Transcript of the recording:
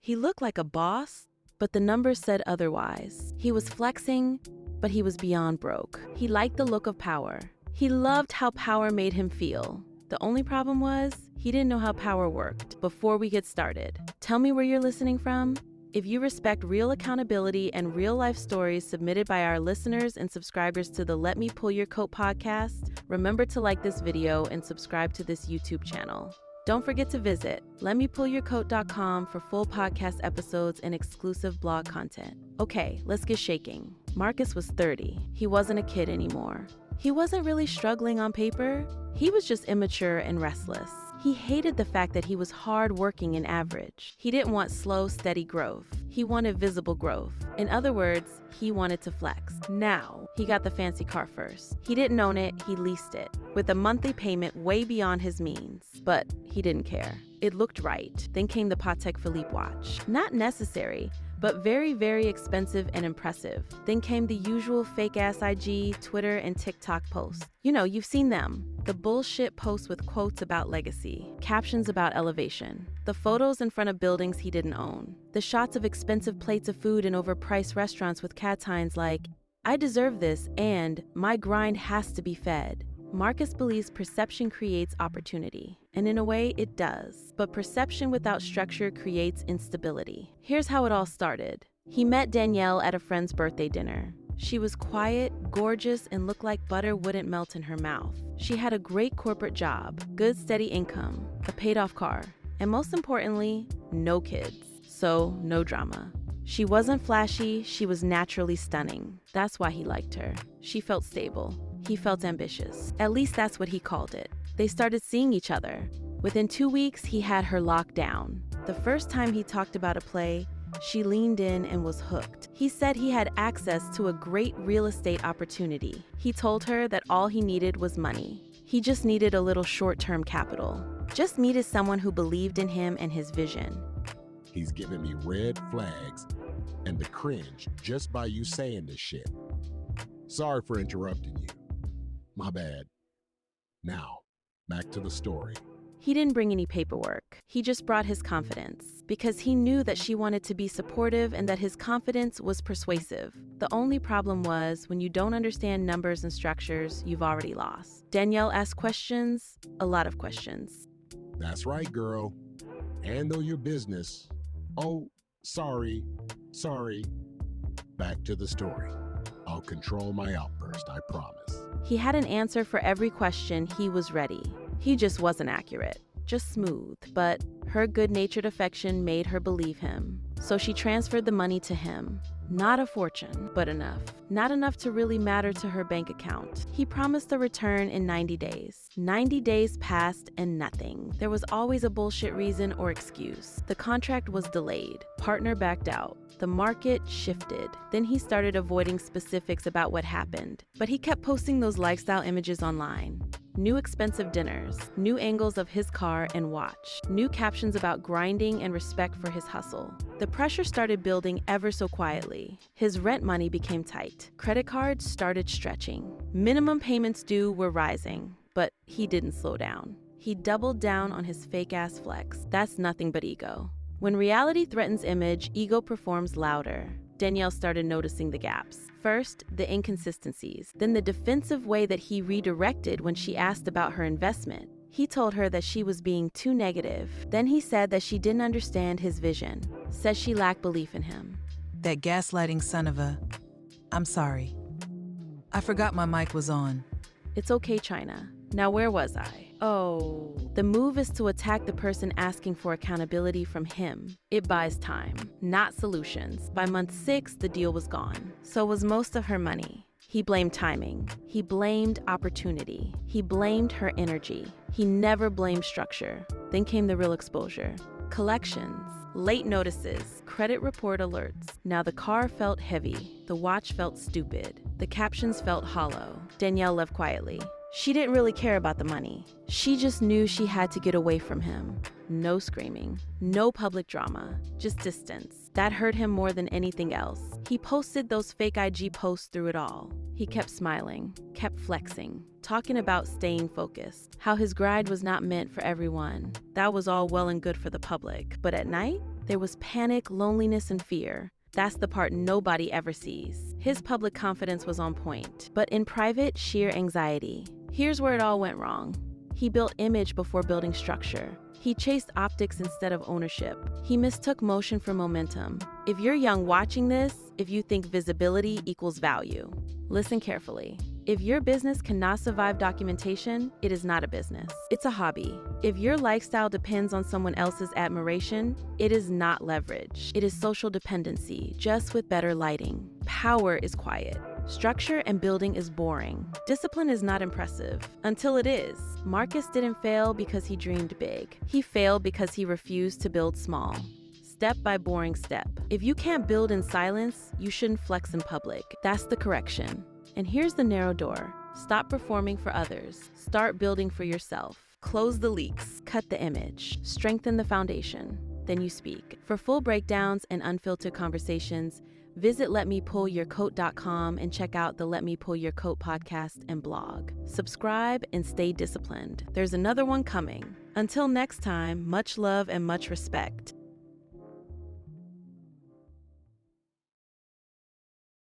He looked like a boss, but the numbers said otherwise. He was flexing, but he was beyond broke. He liked the look of power. He loved how power made him feel. The only problem was, he didn't know how power worked. Before we get started, tell me where you're listening from. If you respect real accountability and real-life stories submitted by our listeners and subscribers to the Let Me Pull Your Coat podcast, remember to like this video and subscribe to this YouTube channel. Don't forget to visit letmepullyourcoat.com for full podcast episodes and exclusive blog content. Okay, let's get shaking. Marcus was 30. He wasn't a kid anymore. He wasn't really struggling on paper. He was just immature and restless. He hated the fact that he was hard-working and average. He didn't want slow, steady growth. He wanted visible growth. In other words, he wanted to flex. Now, he got the fancy car first. He didn't own it, he leased it, with a monthly payment way beyond his means. But he didn't care. It looked right. Then came the Patek Philippe watch. Not necessary, but very, very expensive and impressive. Then came the usual fake-ass IG, Twitter, and TikTok posts. You know, you've seen them. The bullshit posts with quotes about legacy, captions about elevation, the photos in front of buildings he didn't own, the shots of expensive plates of food in overpriced restaurants with catlines like, "I deserve this," and "My grind has to be fed." Marcus believes perception creates opportunity, and in a way it does, but perception without structure creates instability. Here's how it all started. He met Danielle at a friend's birthday dinner. She was quiet, gorgeous, and looked like butter wouldn't melt in her mouth. She had a great corporate job, good steady income, a paid-off car, and most importantly, no kids, so no drama. She wasn't flashy, she was naturally stunning. That's why he liked her. She felt stable. He felt ambitious. At least that's what he called it. They started seeing each other. Within 2 weeks, he had her locked down. The first time he talked about a play, she leaned in and was hooked. He said he had access to a great real estate opportunity. He told her that all he needed was money. He just needed a little short-term capital. Just needed someone who believed in him and his vision. He's giving me red flags and the cringe just by you saying this shit. Sorry for interrupting you. My bad. Now, back to the story. He didn't bring any paperwork. He just brought his confidence, because he knew that she wanted to be supportive and that his confidence was persuasive. The only problem was, when you don't understand numbers and structures, you've already lost. Danielle asked questions, a lot of questions. That's right, girl. Handle your business. Oh, sorry. Back to the story. I'll control my outburst, I promise. He had an answer for every question. He was ready. He just wasn't accurate, just smooth. But her good-natured affection made her believe him. So she transferred the money to him. Not a fortune, but enough. Not enough to really matter to her bank account. He promised a return in 90 days. 90 days passed and nothing. There was always a bullshit reason or excuse. The contract was delayed. Partner backed out. The market shifted. Then he started avoiding specifics about what happened. But he kept posting those lifestyle images online. New expensive dinners, new angles of his car and watch, new captions about grinding and respect for his hustle. The pressure started building ever so quietly. His rent money became tight. Credit cards started stretching. Minimum payments due were rising, but he didn't slow down. He doubled down on his fake-ass flex. That's nothing but ego. When reality threatens image, ego performs louder. Danielle started noticing the gaps. First, the inconsistencies, then the defensive way that he redirected when she asked about her investment. He told her that she was being too negative. Then he said that she didn't understand his vision, said she lacked belief in him. That gaslighting son of a... I'm sorry. I forgot my mic was on. It's okay, China. Now where was I? Oh, the move is to attack the person asking for accountability from him. It buys time, not solutions. By month 6, the deal was gone. So was most of her money. He blamed timing. He blamed opportunity. He blamed her energy. He never blamed structure. Then came the real exposure. Collections, late notices, credit report alerts. Now the car felt heavy. The watch felt stupid. The captions felt hollow. Danielle left quietly. She didn't really care about the money. She just knew she had to get away from him. No screaming, no public drama, just distance. That hurt him more than anything else. He posted those fake IG posts through it all. He kept smiling, kept flexing, talking about staying focused, how his grind was not meant for everyone. That was all well and good for the public. But at night, There was panic, loneliness, and fear. That's the part nobody ever sees. His public confidence was on point, but in private, sheer anxiety. Here's where it all went wrong. He built image before building structure. He chased optics instead of ownership. He mistook motion for momentum. If you're young watching this, if you think visibility equals value, listen carefully. If your business cannot survive documentation, it is not a business. It's a hobby. If your lifestyle depends on someone else's admiration, it is not leverage. It is social dependency, just with better lighting. Power is quiet. Structure and building is boring. Discipline is not impressive. Until it is. Marcus didn't fail because he dreamed big. He failed because he refused to build small. Step by boring step. If you can't build in silence, you shouldn't flex in public. That's the correction. And here's the narrow door. Stop performing for others. Start building for yourself. Close the leaks. Cut the image. Strengthen the foundation. Then you speak. For full breakdowns and unfiltered conversations, visit letmepullyourcoat.com and check out the Let Me Pull Your Coat podcast and blog. Subscribe and stay disciplined. There's another one coming. Until next time, much love and much respect.